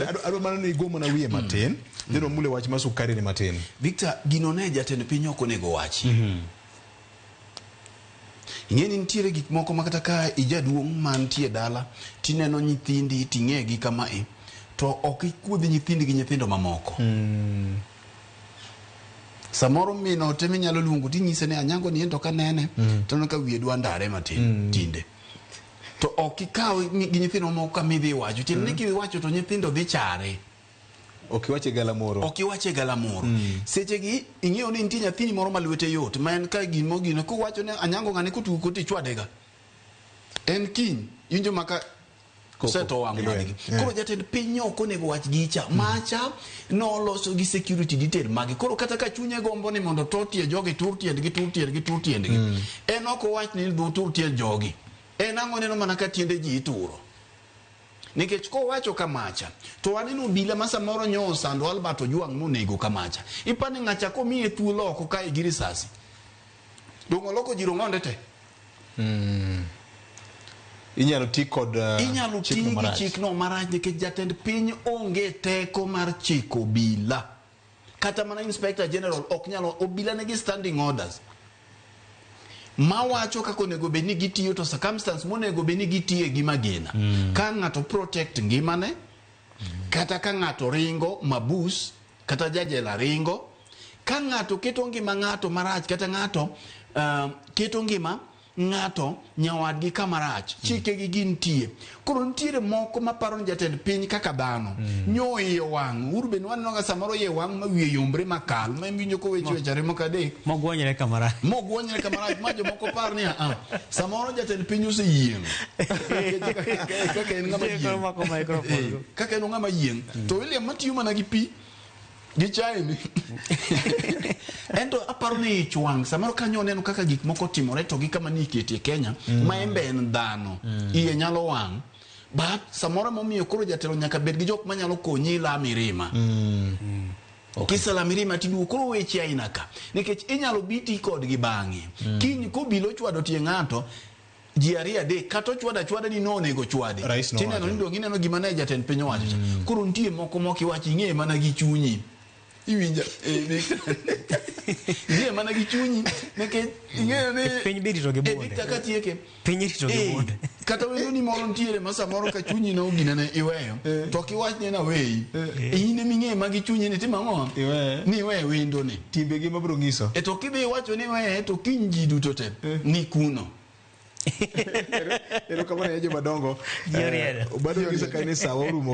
ado mana ni gomo na wiye matin dino mule wach masukari ni matin. Victor, gino ne jatend piny ok onego wachi. Ing'eni nitiere gik moko makata ka ijaduong' mantie dala tineno nyithindi ting'egi kama to ok ikuodhi nyithindi gi nyithindo mamoko. Samoro mino teme nyalo luongo tinyise ne Anyango ni ento ka nene to ka wiye dwa ndare matin tinde. To ok ikaw gi nyithindo moko kamidhi wacho tiende ki wacho to nyithindo dhi chare. Okiwache galamoro. Okiwache galamoro. Seche gi ing'eyo ni nitie nyathini moro malwete yot ma en ka gino kuwacho ne Anyango ng'ane kutuko tichwadega. En kiny injo maka seto wang' madgi. Koro jatend piny ok onego wach gicha. Macha noloso gi security detail magi. Koro kata ka chunye gombo ni mondo totie jogi tur tiendgi. En ok owach ni dhu tur tiend jogi. En ang'o neno mana ka tiende ji ituro. Nikech ko wacho kamacha to waneno bila masa moro nyo sando Albert Ojwang monego kamacha ipani ng'acha ko miye thuolo oko kae gi risasi dongo loko jiro ng'onde te. Inyalo ti kod inyalo ti gi chik no marach nikech jatend piny onge teko mar chiko bila kata mana inspector general ok nyalo obila negi standing orders mawacho kako nego beni gitiyo to circumstance monego beni gitiye gi magina. Ka ng'ato protect ngimane kata ka ng'ato ringo mabus kata jajela ringo ka ng'ato keto ngima ng'ato marach kata ng'ato keto ngima ng'ato nyawadgi kamarach chike gi gintie. Koro ntiere moko maparo ni jatend piny kaka dhano nyo iyo wang' urben wanno ga samoro ye wang' ma wiye yombre makal ma mbinjo ko weche moko adek mogwonyre kamarach majo moko par ni samoro jatend piny oseyieng kaka en ng'ama yieng to William matiyo mana gi pi gi chai ni ento aparo ni chwang samoro kanyo neno kaka gik moko timore to gi kama ni ketie Kenya ma embe en dhano iye nyalo wang' but samoro momiyo koro jatelo nyaka bed gi jok manyalo konyi la mirima. Kisa la mirima tidu koro weche aina ka nikech inyalo biti kod gi bang'e kiny ko bilo chwado tie ng'ato ji ariyo adek kata chwada ni nonego chwade tineno ni dongi neno gima ne jatend piny owacho koro nitie moko mokiwachi ing'e mana gi chunyi iwinja nie mana gi chunyi nekech ing'eyo ni piny birito gi bunde Victor katieke piny rito gi bunde kata wendo ni moro ntiere masa moro ka chunyi no ginene iweyo to kiwach ne na weyi ine ming'e magi chunyi ni timang'o ni we wendo ni timbe gi mabro ng'iso to kidhi wacho ni we to kinji duto te ni kuno. Ero kama na yeje madongo bado ng'iso kanisa warumo